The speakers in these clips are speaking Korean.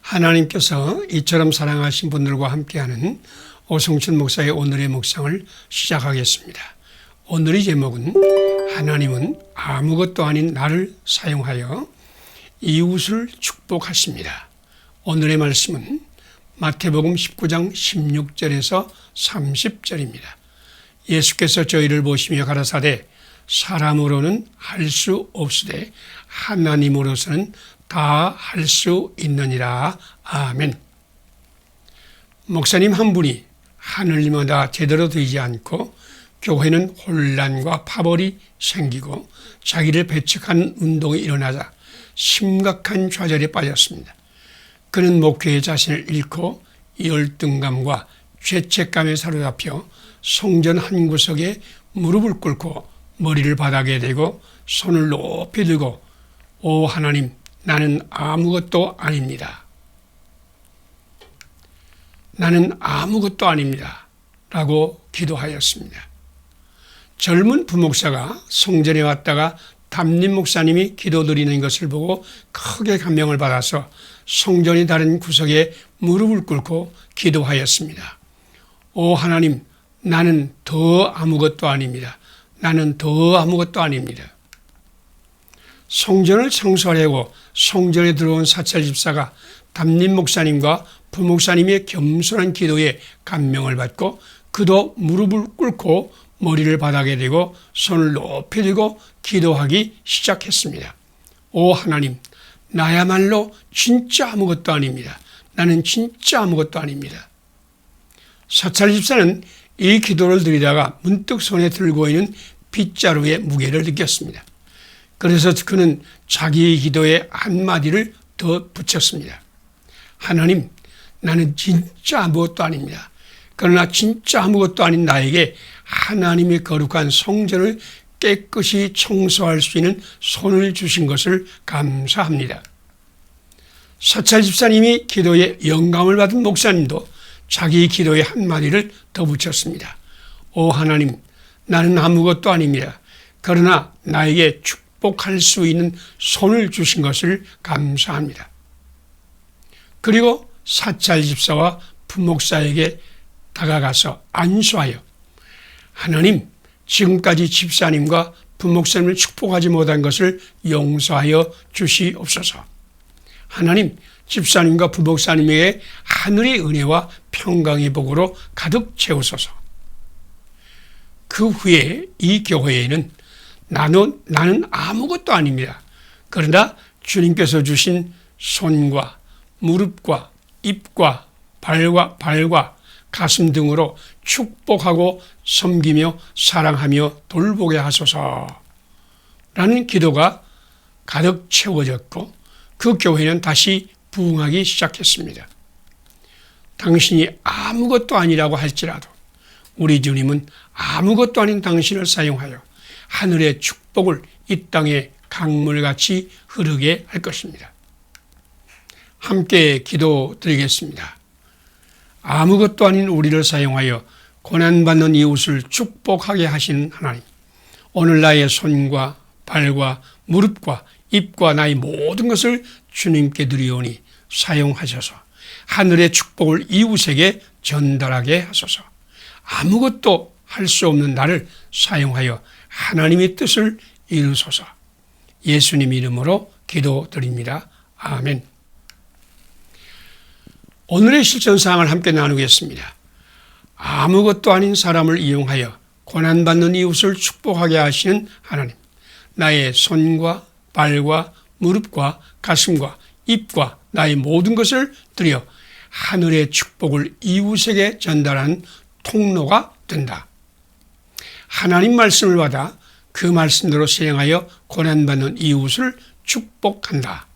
하나님께서 이처럼 사랑하신 분들과 함께하는 오성춘 목사의 오늘의 묵상을 시작하겠습니다. 오늘의 제목은 하나님은 아무것도 아닌 나를 사용하여 이웃을 축복하십니다. 오늘의 말씀은 마태복음 19장 16절에서 30절입니다. 예수께서 저희를 보시며 가라사대 사람으로는 할 수 없으되 하나님으로서는 다 할 수 있느니라. 아멘. 목사님 한 분이 하늘님마다 제대로 되지 않고 교회는 혼란과 파벌이 생기고 자기를 배척하는 운동이 일어나자 심각한 좌절에 빠졌습니다. 그는 목회의 자신을 잃고 열등감과 죄책감에 사로잡혀 성전 한 구석에 무릎을 꿇고 머리를 바닥에 대고 손을 높이 들고 오 하나님, 나는 아무것도 아닙니다. 나는 아무것도 아닙니다. 라고 기도하였습니다. 젊은 부목사가 성전에 왔다가 담임 목사님이 기도드리는 것을 보고 크게 감명을 받아서 성전의 다른 구석에 무릎을 꿇고 기도하였습니다. 오 하나님, 나는 더 아무것도 아닙니다. 나는 더 아무것도 아닙니다. 성전을 청소하려고 성전에 들어온 사찰 집사가 담임 목사님과 부목사님의 겸손한 기도에 감명을 받고 그도 무릎을 꿇고 머리를 바닥에 대고 손을 높이 들고 기도하기 시작했습니다. 오 하나님, 나야말로 진짜 아무것도 아닙니다. 나는 진짜 아무것도 아닙니다. 사찰 집사는 이 기도를 드리다가 문득 손에 들고 있는 빗자루의 무게를 느꼈습니다. 그래서 그는 자기의 기도에 한마디를 더 붙였습니다. 하나님, 나는 진짜 아무것도 아닙니다. 그러나 진짜 아무것도 아닌 나에게 하나님의 거룩한 성전을 깨끗이 청소할 수 있는 손을 주신 것을 감사합니다. 사찰 집사님이 기도에 영감을 받은 목사님도 자기 기도에 한마디를 더 붙였습니다. 오 하나님, 나는 아무것도 아닙니다. 그러나 나에게 축복할 수 있는 손을 주신 것을 감사합니다. 그리고 사찰 집사와 부목사에게 다가가서 안수하여 하나님, 지금까지 집사님과 부목사님을 축복하지 못한 것을 용서하여 주시옵소서. 하나님, 집사님과 부목사님에게 하늘의 은혜와 평강의 복으로 가득 채우소서. 그 후에 이 교회에는 나는 아무것도 아닙니다. 그러나 주님께서 주신 손과 무릎과 입과 발과 가슴 등으로 축복하고 섬기며 사랑하며 돌보게 하소서 라는 기도가 가득 채워졌고 그 교회는 다시 부흥하기 시작했습니다. 당신이 아무것도 아니라고 할지라도 우리 주님은 아무것도 아닌 당신을 사용하여 하늘의 축복을 이 땅에 강물같이 흐르게 할 것입니다. 함께 기도드리겠습니다. 아무것도 아닌 우리를 사용하여 고난받는 이웃을 축복하게 하시는 하나님, 오늘 나의 손과 발과 무릎과 입과 나의 모든 것을 주님께 드리오니 사용하셔서 하늘의 축복을 이웃에게 전달하게 하소서. 아무것도 할 수 없는 나를 사용하여 하나님의 뜻을 이루소서. 예수님 이름으로 기도드립니다. 아멘. 오늘의 실천사항을 함께 나누겠습니다. 아무것도 아닌 사람을 이용하여 고난받는 이웃을 축복하게 하시는 하나님, 나의 손과 발과 무릎과 가슴과 입과 나의 모든 것을 드려 하늘의 축복을 이웃에게 전달하는 통로가 된다. 하나님 말씀을 받아 그 말씀대로 실행하여 고난받는 이웃을 축복한다.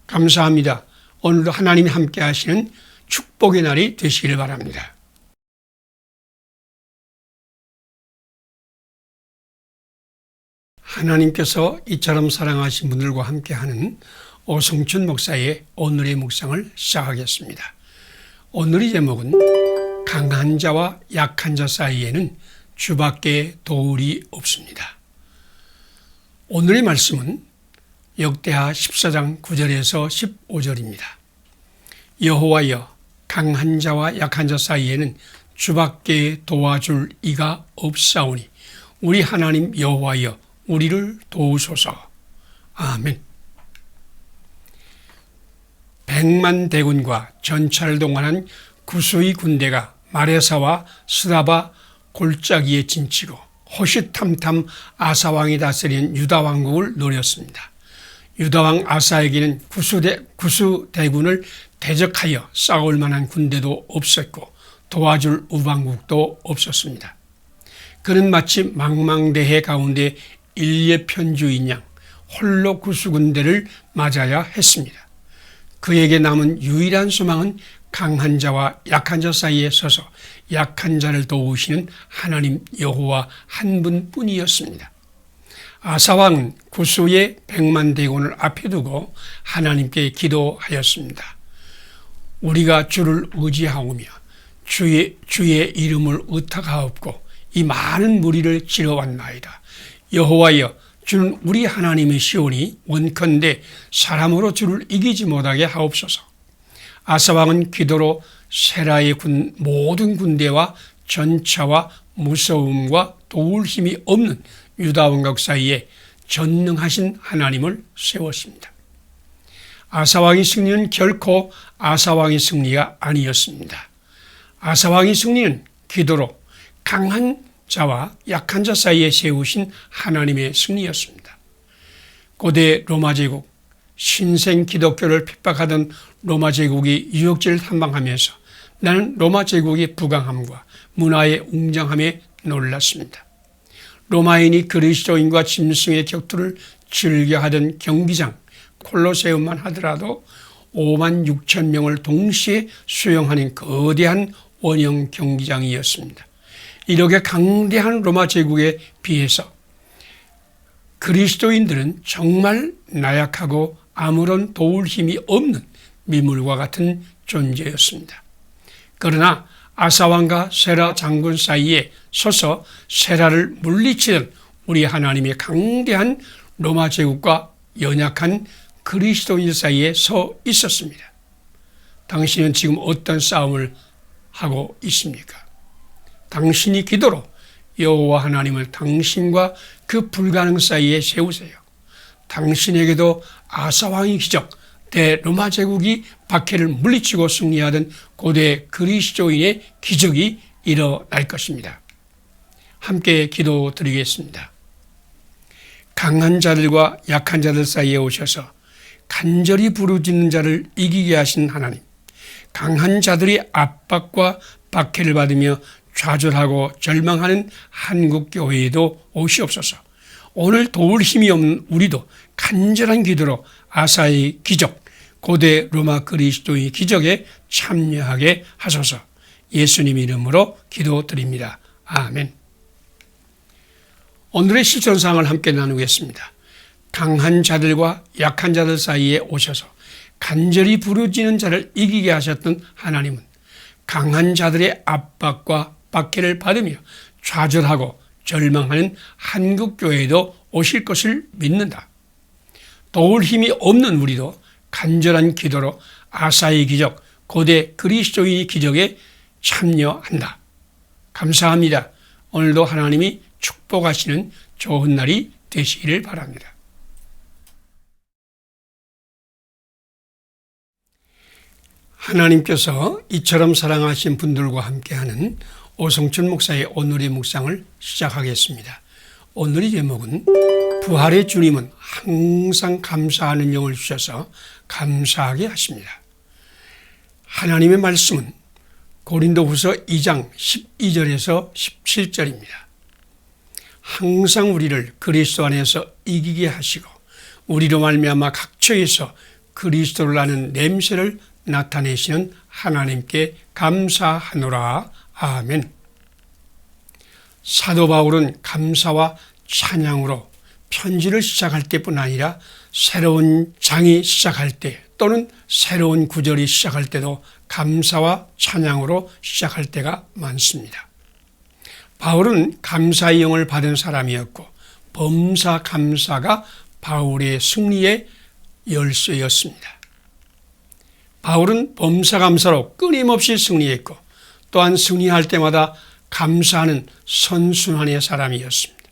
감사합니다. 오늘도 하나님이 함께 하시는 축복의 날이 되시기를 바랍니다. 하나님께서 이처럼 사랑하신 분들과 함께하는 오성춘 목사의 오늘의 묵상을 시작하겠습니다. 오늘의 제목은 강한 자와 약한 자 사이에는 주밖에 도울이 없습니다. 오늘의 말씀은 역대하 14장 9절에서 15절입니다. 여호와여, 강한 자와 약한 자 사이에는 주밖에 도와줄 이가 없사오니 우리 하나님 여호와여, 우리를 도우소서. 아멘. 100만 대군과 전차를 동원한 구스의 군대가 마레사와 스다바 골짜기에 진치고 호시탐탐 아사왕이 다스리는 유다 왕국을 노렸습니다. 유다왕 아사에게는 구스 대군을 대적하여 싸울 만한 군대도 없었고 도와줄 우방국도 없었습니다. 그는 마치 망망대해 가운데 일예편주인 양 홀로 구스 군대를 맞아야 했습니다. 그에게 남은 유일한 소망은 강한 자와 약한 자 사이에 서서 약한 자를 도우시는 하나님 여호와 한 분뿐이었습니다. 아사왕은 구스의 100만 대군을 앞에 두고 하나님께 기도하였습니다. 우리가 주를 의지하오며 주의 이름을 의탁하옵고 이 많은 무리를 치러왔나이다. 여호와여, 주는 우리 하나님이시오니 원컨대 사람으로 주를 이기지 못하게 하옵소서. 아사왕은 기도로 세라의 모든 군대와 전차와 무서움과 도울 힘이 없는 유다 왕국 사이에 전능하신 하나님을 세웠습니다. 아사왕의 승리는 결코 아사왕의 승리가 아니었습니다. 아사왕의 승리는 기도로 강한 자와 약한 자 사이에 세우신 하나님의 승리였습니다. 고대 로마 제국, 신생 기독교를 핍박하던 로마 제국이 유역지를 탐방하면서 나는 로마 제국의 부강함과 문화의 웅장함에 놀랐습니다. 로마인이 그리스도인과 짐승의 격투를 즐겨하던 경기장 콜로세움만 하더라도 5만 6천 명을 동시에 수용하는 거대한 원형 경기장이었습니다. 이렇게 강대한 로마 제국에 비해서 그리스도인들은 정말 나약하고 아무런 도울 힘이 없는 미물과 같은 존재였습니다. 그러나 아사왕과 세라 장군 사이에 서서 세라를 물리치던 우리 하나님의 강대한 로마 제국과 연약한 그리스도인 사이에 서 있었습니다. 당신은 지금 어떤 싸움을 하고 있습니까? 당신이 기도로 여호와 하나님을 당신과 그 불가능 사이에 세우세요. 당신에게도 아사왕의 기적, 대로마 제국이 박해를 물리치고 승리하던 고대 그리스도인의 기적이 일어날 것입니다. 함께 기도드리겠습니다. 강한 자들과 약한 자들 사이에 오셔서 간절히 부르짖는 자를 이기게 하신 하나님, 강한 자들이 압박과 박해를 받으며 좌절하고 절망하는 한국교회에도 오시옵소서. 오늘 도울 힘이 없는 우리도 간절한 기도로 아사의 기적, 고대 로마 그리스도의 기적에 참여하게 하소서. 예수님 이름으로 기도드립니다. 아멘. 오늘의 실천사항을 함께 나누겠습니다. 강한 자들과 약한 자들 사이에 오셔서 간절히 부르짖는 자를 이기게 하셨던 하나님은 강한 자들의 압박과 박해를 받으며 좌절하고 절망하는 한국교회에도 오실 것을 믿는다. 도울 힘이 없는 우리도 간절한 기도로 아사의 기적, 고대 그리스도인의 기적에 참여한다. 감사합니다. 오늘도 하나님이 축복하시는 좋은 날이 되시기를 바랍니다. 하나님께서 이처럼 사랑하신 분들과 함께하는 오성춘 목사의 오늘의 묵상을 시작하겠습니다. 오늘의 제목은 부활의 주님은 항상 감사하는 영을 주셔서 감사하게 하십니다. 하나님의 말씀은 고린도후서 2장 12절에서 17절입니다. 항상 우리를 그리스도 안에서 이기게 하시고 우리로 말미암아 각처에서 그리스도를 아는 냄새를 나타내시는 하나님께 감사하노라. 아멘. 사도 바울은 감사와 찬양으로 편지를 시작할 때뿐 아니라 새로운 장이 시작할 때 또는 새로운 구절이 시작할 때도 감사와 찬양으로 시작할 때가 많습니다. 바울은 감사의 영을 받은 사람이었고 범사 감사가 바울의 승리의 열쇠였습니다. 바울은 범사감사로 끊임없이 승리했고 또한 승리할 때마다 감사하는 선순환의 사람이었습니다.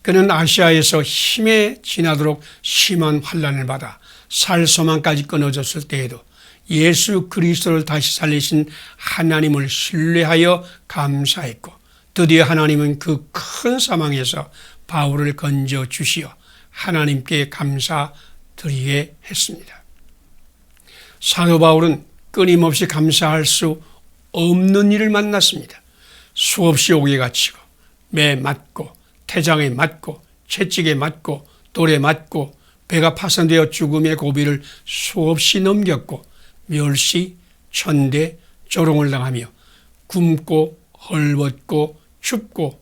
그는 아시아에서 힘에 지나도록 심한 환난을 받아 살 소망까지 끊어졌을 때에도 예수 그리스도를 다시 살리신 하나님을 신뢰하여 감사했고 드디어 하나님은 그 큰 사망에서 바울을 건져 주시어 하나님께 감사드리게 했습니다. 사도 바울은 끊임없이 감사할 수 없는 일을 만났습니다. 수없이 옥에 갇히고 매 맞고 태장에 맞고 채찍에 맞고 돌에 맞고 배가 파손되어 죽음의 고비를 수없이 넘겼고 멸시, 천대, 조롱을 당하며 굶고 헐벗고 춥고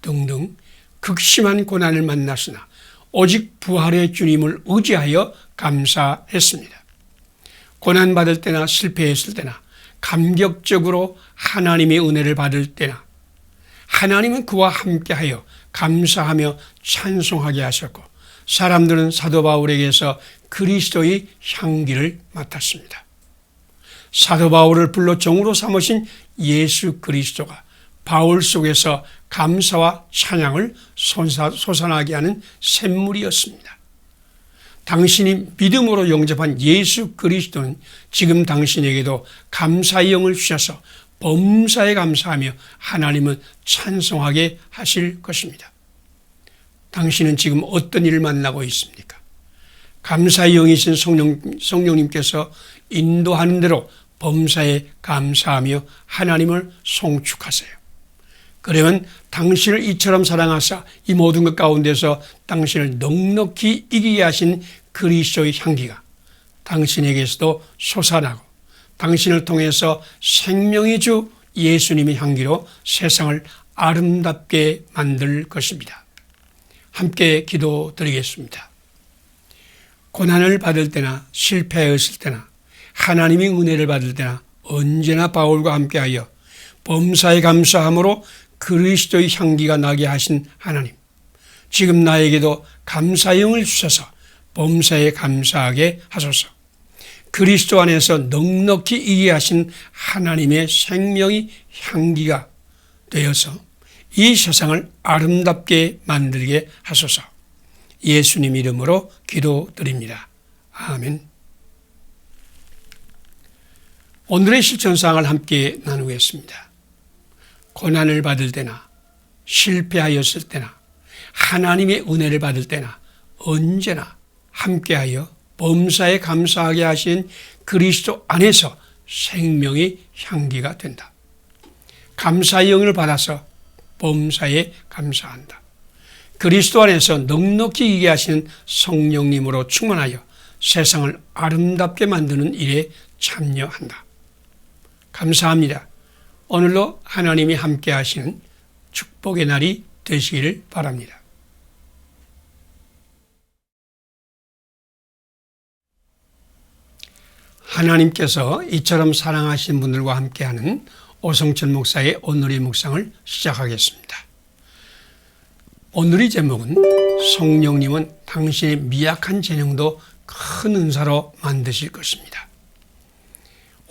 등등 극심한 고난을 만났으나 오직 부활의 주님을 의지하여 감사했습니다. 고난받을 때나 실패했을 때나 감격적으로 하나님의 은혜를 받을 때나 하나님은 그와 함께하여 감사하며 찬송하게 하셨고 사람들은 사도 바울에게서 그리스도의 향기를 맡았습니다. 사도 바울을 불러 종으로 삼으신 예수 그리스도가 바울 속에서 감사와 찬양을 솟아나게 하는 샘물이었습니다. 당신이 믿음으로 영접한 예수 그리스도는 지금 당신에게도 감사의 영을 주셔서 범사에 감사하며 하나님은 찬송하게 하실 것입니다. 당신은 지금 어떤 일을 만나고 있습니까? 감사의 영이신 성령님께서 인도하는 대로 범사에 감사하며 하나님을 송축하세요. 그러면 당신을 이처럼 사랑하사 이 모든 것 가운데서 당신을 넉넉히 이기게 하신 그리스도의 향기가 당신에게서도 솟아나고 당신을 통해서 생명의 주 예수님의 향기로 세상을 아름답게 만들 것입니다. 함께 기도드리겠습니다. 고난을 받을 때나 실패했을 때나 하나님의 은혜를 받을 때나 언제나 바울과 함께하여 범사에 감사함으로 그리스도의 향기가 나게 하신 하나님, 지금 나에게도 감사의 영을 주셔서 범사에 감사하게 하소서. 그리스도 안에서 넉넉히 이기게 하신 하나님의 생명의 향기가 되어서 이 세상을 아름답게 만들게 하소서. 예수님 이름으로 기도드립니다. 아멘. 오늘의 실천사항을 함께 나누겠습니다. 고난을 받을 때나 실패하였을 때나 하나님의 은혜를 받을 때나 언제나 함께하여 범사에 감사하게 하신 그리스도 안에서 생명의 향기가 된다. 감사의 영을 받아서 범사에 감사한다. 그리스도 안에서 넉넉히 이기게 하시는 성령님으로 충만하여 세상을 아름답게 만드는 일에 참여한다. 감사합니다. 오늘도 하나님이 함께 하시는 축복의 날이 되시기를 바랍니다. 하나님께서 이처럼 사랑하신 분들과 함께하는 오성철 목사의 오늘의 묵상을 시작하겠습니다. 오늘의 제목은 성령님은 당신의 미약한 재능도 큰 은사로 만드실 것입니다.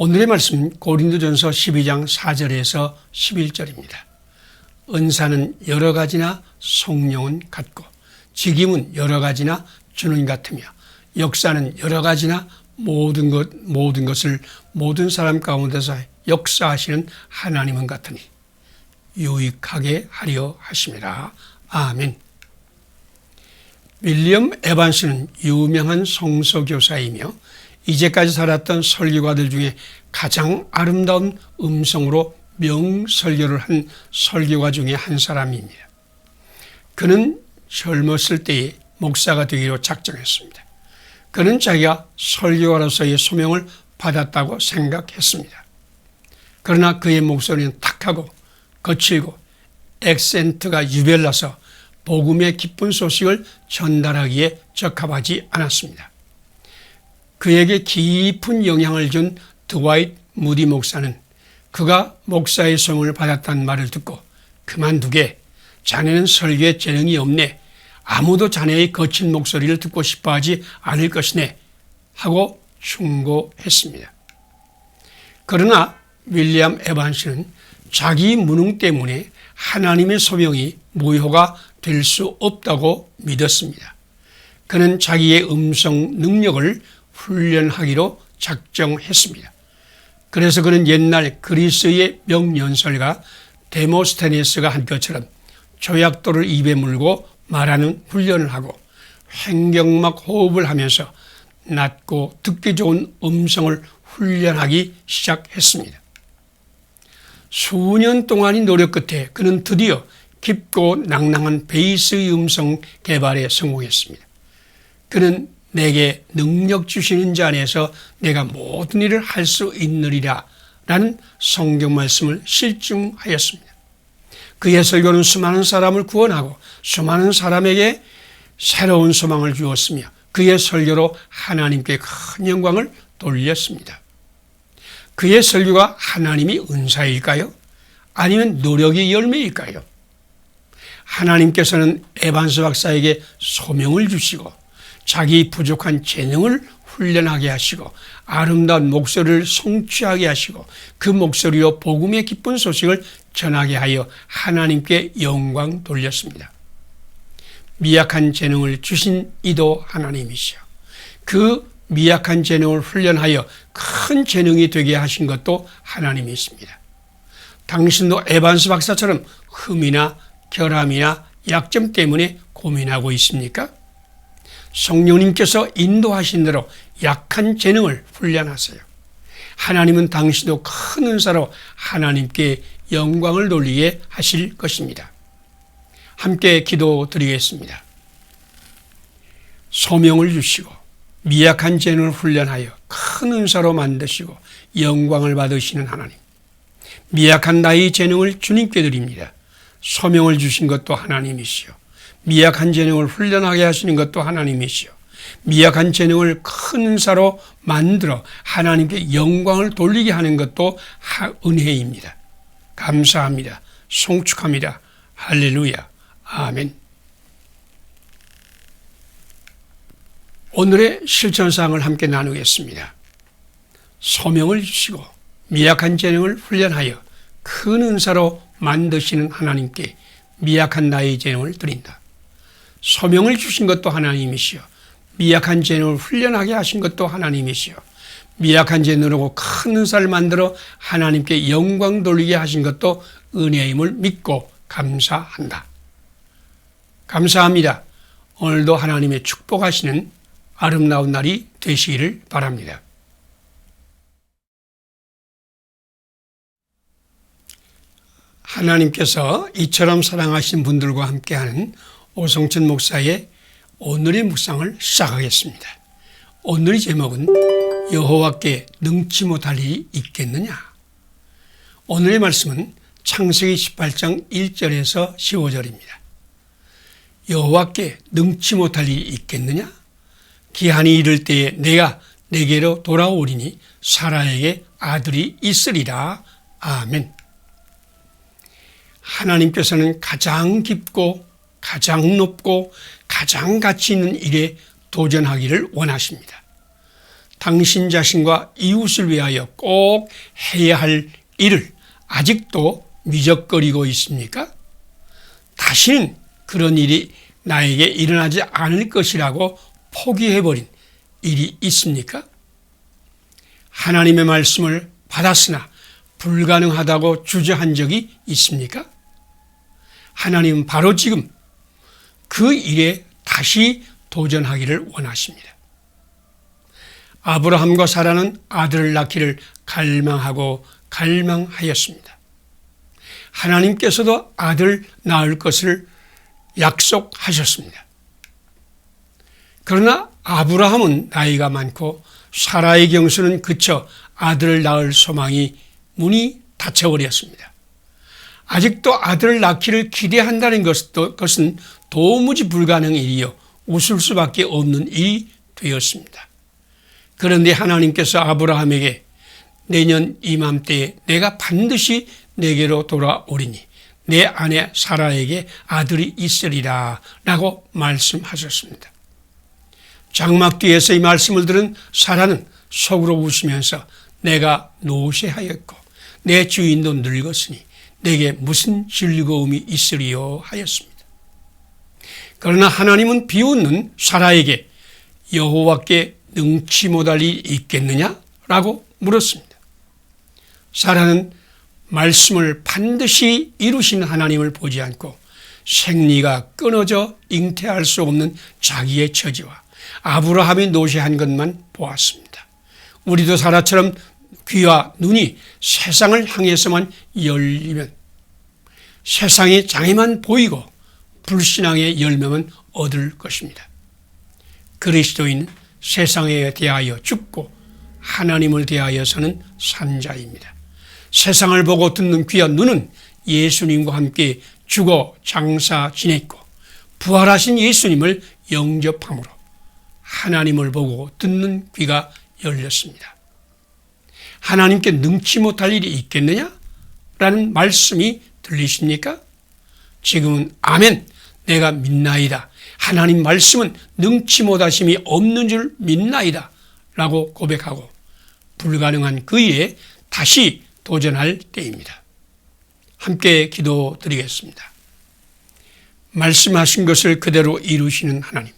오늘의 말씀 고린도전서 12장 4절에서 11절입니다. 은사는 여러 가지나 성령은 같고 직임은 여러 가지나 주는 같으며 역사는 여러 가지나 모든 것을 모든 사람 가운데서 역사하시는 하나님은 같으니 유익하게 하려 하심이라. 아멘. 윌리엄 에반스는 유명한 성서교사이며 이제까지 살았던 설교가들 중에 가장 아름다운 음성으로 명설교를 한 설교가 중에 한 사람입니다. 그는 젊었을 때에 목사가 되기로 작정했습니다. 그는 자기가 설교가로서의 소명을 받았다고 생각했습니다. 그러나 그의 목소리는 탁하고 거칠고 액센트가 유별나서 복음의 기쁜 소식을 전달하기에 적합하지 않았습니다. 그에게 깊은 영향을 준 드와이트 무디 목사는 그가 목사의 소명을 받았다는 말을 듣고 그만두게, 자네는 설교에 재능이 없네, 아무도 자네의 거친 목소리를 듣고 싶어하지 않을 것이네 하고 충고했습니다. 그러나 윌리엄 에반스는 자기 무능 때문에 하나님의 소명이 무효가 될 수 없다고 믿었습니다. 그는 자기의 음성 능력을 훈련하기로 작정했습니다. 그래서 그는 옛날 그리스의 명연설가 데모스테네스가 한 것처럼 조약돌을 입에 물고 말하는 훈련을 하고 횡격막 호흡을 하면서 낮고 듣기 좋은 음성을 훈련하기 시작했습니다. 수년 동안의 노력 끝에 그는 드디어 깊고 낭낭한 베이스의 음성 개발에 성공했습니다. 그는 내게 능력 주시는 자 안에서 내가 모든 일을 할 수 있느리라 라는 성경 말씀을 실증하였습니다. 그의 설교는 수많은 사람을 구원하고 수많은 사람에게 새로운 소망을 주었으며 그의 설교로 하나님께 큰 영광을 돌렸습니다. 그의 설교가 하나님이 은사일까요? 아니면 노력의 열매일까요? 하나님께서는 에반스 박사에게 소명을 주시고 자기 부족한 재능을 훈련하게 하시고 아름다운 목소리를 성취하게 하시고 그 목소리로 복음의 기쁜 소식을 전하게 하여 하나님께 영광 돌렸습니다. 미약한 재능을 주신 이도 하나님이시오. 그 미약한 재능을 훈련하여 큰 재능이 되게 하신 것도 하나님이십니다. 당신도 에반스 박사처럼 흠이나 결함이나 약점 때문에 고민하고 있습니까? 성령님께서 인도하신 대로 약한 재능을 훈련하세요. 하나님은 당신도 큰 은사로 하나님께 영광을 돌리게 하실 것입니다. 함께 기도드리겠습니다. 소명을 주시고 미약한 재능을 훈련하여 큰 은사로 만드시고 영광을 받으시는 하나님, 미약한 나의 재능을 주님께 드립니다. 소명을 주신 것도 하나님이시오. 미약한 재능을 훈련하게 하시는 것도 하나님이시오. 미약한 재능을 큰 은사로 만들어 하나님께 영광을 돌리게 하는 것도 은혜입니다. 감사합니다. 송축합니다. 할렐루야. 아멘. 오늘의 실천사항을 함께 나누겠습니다. 소명을 주시고 미약한 재능을 훈련하여 큰 은사로 만드시는 하나님께 미약한 나의 재능을 드린다. 소명을 주신 것도 하나님이시오. 미약한 재능을 훈련하게 하신 것도 하나님이시오. 미약한 재능으로 큰 은사를 만들어 하나님께 영광 돌리게 하신 것도 은혜임을 믿고 감사한다. 감사합니다. 오늘도 하나님의 축복하시는 아름다운 날이 되시기를 바랍니다. 하나님께서 이처럼 사랑하신 분들과 함께하는 오성천 목사의 오늘의 묵상을 시작하겠습니다. 오늘의 제목은 여호와께 능치 못할 일이 있겠느냐? 오늘의 말씀은 창세기 18장 1절에서 15절입니다. 여호와께 능치 못할 일이 있겠느냐? 기한이 이를 때에 내가 내게로 돌아오리니 사라에게 아들이 있으리라. 아멘. 하나님께서는 가장 깊고 가장 높고 가장 가치 있는 일에 도전하기를 원하십니다. 당신 자신과 이웃을 위하여 꼭 해야 할 일을 아직도 미적거리고 있습니까? 다시는 그런 일이 나에게 일어나지 않을 것이라고 포기해버린 일이 있습니까? 하나님의 말씀을 받았으나 불가능하다고 주저한 적이 있습니까? 하나님은 바로 지금 그 일에 다시 도전하기를 원하십니다. 아브라함과 사라는 아들을 낳기를 갈망하고 갈망하였습니다. 하나님께서도 아들 낳을 것을 약속하셨습니다. 그러나 아브라함은 나이가 많고 사라의 경수는 그쳐 아들을 낳을 소망이 문이 닫혀버렸습니다. 아직도 아들을 낳기를 기대한다는 것은 도무지 불가능한 일이요 웃을 수밖에 없는 일이 되었습니다. 그런데 하나님께서 아브라함에게 내년 이맘때에 내가 반드시 내게로 돌아오리니 내 아내 사라에게 아들이 있으리라 라고 말씀하셨습니다. 장막 뒤에서 이 말씀을 들은 사라는 속으로 웃으면서 내가 노쇠하였고 내 주인도 늙었으니 내게 무슨 즐거움이 있으리요 하였습니다. 그러나 하나님은 비웃는 사라에게 여호와께 능치 못할 일이 있겠느냐라고 물었습니다. 사라는 말씀을 반드시 이루신 하나님을 보지 않고 생리가 끊어져 잉태할 수 없는 자기의 처지와 아브라함이 노쇠한 것만 보았습니다. 우리도 사라처럼 귀와 눈이 세상을 향해서만 열리면 세상의 장애만 보이고 불신앙의 열매만 얻을 것입니다. 그리스도인은 세상에 대하여 죽고 하나님을 대하여서는 산 자입니다. 세상을 보고 듣는 귀와 눈은 예수님과 함께 죽어 장사 지냈고 부활하신 예수님을 영접함으로 하나님을 보고 듣는 귀가 열렸습니다. 하나님께 능치 못할 일이 있겠느냐? 라는 말씀이 들리십니까? 지금은 아멘, 내가 믿나이다. 하나님 말씀은 능치 못하심이 없는 줄 믿나이다. 라고 고백하고 불가능한 그 일에 다시 도전할 때입니다. 함께 기도드리겠습니다. 말씀하신 것을 그대로 이루시는 하나님,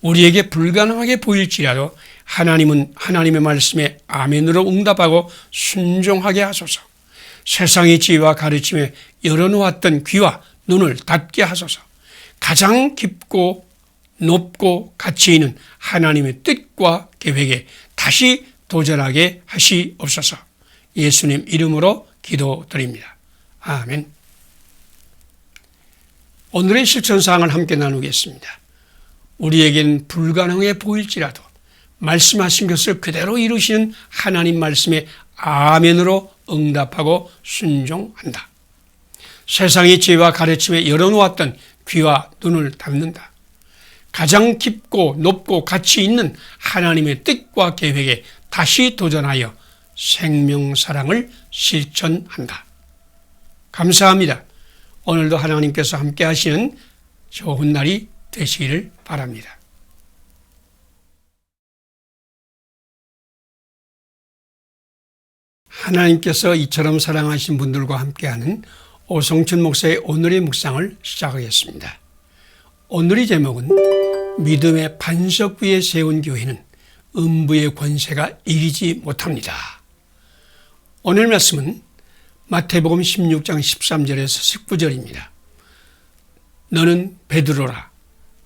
우리에게 불가능하게 보일지라도 하나님은 하나님의 말씀에 아멘으로 응답하고 순종하게 하소서. 세상의 지혜와 가르침에 열어놓았던 귀와 눈을 닫게 하소서. 가장 깊고 높고 가치 있는 하나님의 뜻과 계획에 다시 도전하게 하시옵소서. 예수님 이름으로 기도드립니다. 아멘. 오늘의 실천사항을 함께 나누겠습니다. 우리에겐 불가능해 보일지라도 말씀하신 것을 그대로 이루시는 하나님 말씀에 아멘으로 응답하고 순종한다. 세상의 지혜와 가르침에 열어놓았던 귀와 눈을 닫는다. 가장 깊고 높고 가치 있는 하나님의 뜻과 계획에 다시 도전하여 생명사랑을 실천한다. 감사합니다. 오늘도 하나님께서 함께 하시는 좋은 날이 되시기를 바랍니다. 하나님께서 이처럼 사랑하신 분들과 함께하는 오성춘 목사의 오늘의 묵상을 시작하겠습니다. 오늘의 제목은 믿음의 반석 위에 세운 교회는 음부의 권세가 이기지 못합니다. 오늘 말씀은 마태복음 16장 13절에서 19절입니다. 너는 베드로라.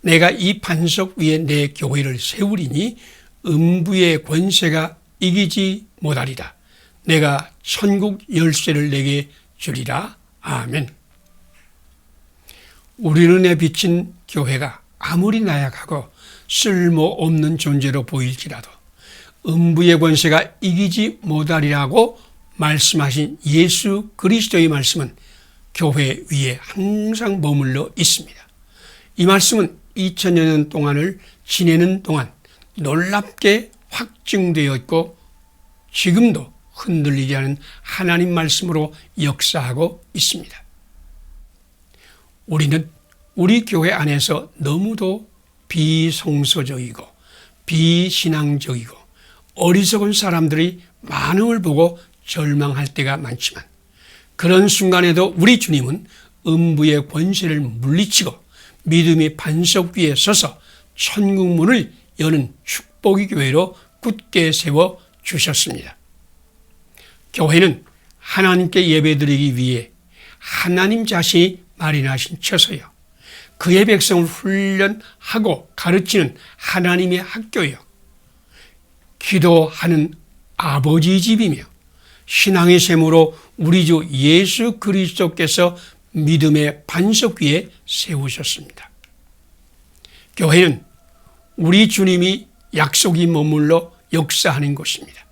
내가 이 반석 위에 내 교회를 세우리니 음부의 권세가 이기지 못하리라. 내가 천국 열쇠를 내게 주리라. 아멘. 우리 눈에 비친 교회가 아무리 나약하고 쓸모없는 존재로 보일지라도 음부의 권세가 이기지 못하리라고 말씀하신 예수 그리스도의 말씀은 교회 위에 항상 머물러 있습니다. 이 말씀은 2000여 년 동안을 지내는 동안 놀랍게 확증되어 있고 지금도 흔들리지 않은 하나님 말씀으로 역사하고 있습니다. 우리는 우리 교회 안에서 너무도 비성서적이고 비신앙적이고 어리석은 사람들이 많음을 보고 절망할 때가 많지만 그런 순간에도 우리 주님은 음부의 권세를 물리치고 믿음의 반석 위에 서서 천국 문을 여는 축복의 교회로 굳게 세워 주셨습니다. 교회는 하나님께 예배드리기 위해 하나님 자신이 마련하신 처소요, 그의 백성을 훈련하고 가르치는 하나님의 학교요, 기도하는 아버지 집이며 신앙의 셈으로 우리 주 예수 그리스도께서 믿음의 반석 위에 세우셨습니다. 교회는 우리 주님이 약속이 머물러 역사하는 곳입니다.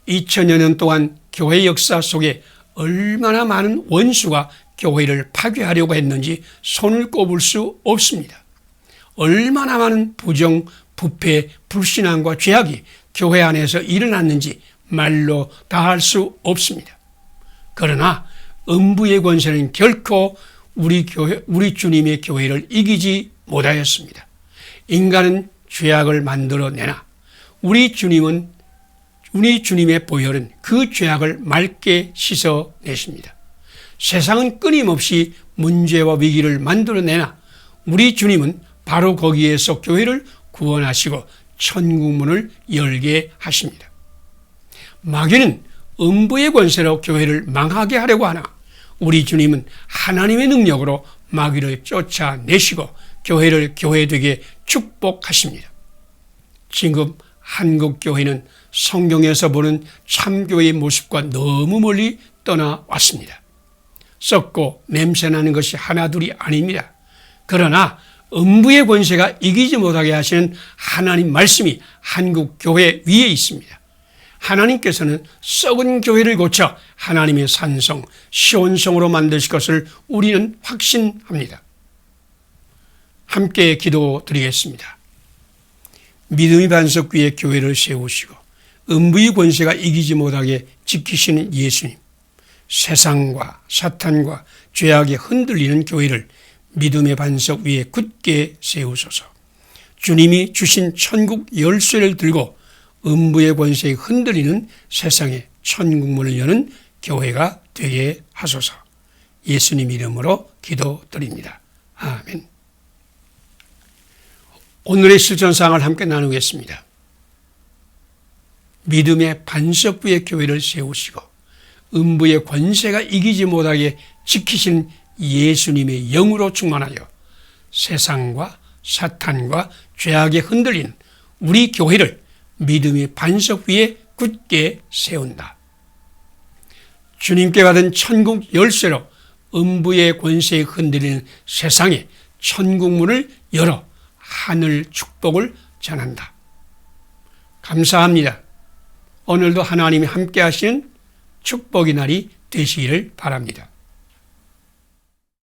2000여 년 동안 교회 역사 속에 얼마나 많은 원수가 교회를 파괴하려고 했는지 손을 꼽을 수 없습니다. 얼마나 많은 부정, 부패, 불신앙과 죄악이 교회 안에서 일어났는지 말로 다 할 수 없습니다. 그러나 음부의 권세는 결코 우리 주님의 교회를 이기지 못하였습니다. 인간은 죄악을 만들어내나 우리 주님은 우리 주님의 보혈은 그 죄악을 맑게 씻어내십니다. 세상은 끊임없이 문제와 위기를 만들어내나 우리 주님은 바로 거기에서 교회를 구원하시고 천국문을 열게 하십니다. 마귀는 음부의 권세로 교회를 망하게 하려고 하나 우리 주님은 하나님의 능력으로 마귀를 쫓아내시고 교회를 교회되게 축복하십니다. 지금 한국 교회는 성경에서 보는 참교회의 모습과 너무 멀리 떠나왔습니다. 썩고 냄새나는 것이 하나둘이 아닙니다. 그러나 음부의 권세가 이기지 못하게 하시는 하나님 말씀이 한국 교회 위에 있습니다. 하나님께서는 썩은 교회를 고쳐 하나님의 산성, 시온성으로 만드실 것을 우리는 확신합니다. 함께 기도드리겠습니다. 믿음의 반석 위에 교회를 세우시고 음부의 권세가 이기지 못하게 지키시는 예수님, 세상과 사탄과 죄악에 흔들리는 교회를 믿음의 반석 위에 굳게 세우소서. 주님이 주신 천국 열쇠를 들고 음부의 권세에 흔들리는 세상에 천국문을 여는 교회가 되게 하소서. 예수님 이름으로 기도드립니다. 아멘. 오늘의 실천사항을 함께 나누겠습니다. 믿음의 반석 위에 교회를 세우시고 음부의 권세가 이기지 못하게 지키신 예수님의 영으로 충만하여 세상과 사탄과 죄악에 흔들리는 우리 교회를 믿음의 반석 위에 굳게 세운다. 주님께 받은 천국 열쇠로 음부의 권세에 흔들리는 세상에 천국문을 열어 하늘 축복을 전한다. 감사합니다. 오늘도 하나님이 함께 하시는 축복의 날이 되시기를 바랍니다.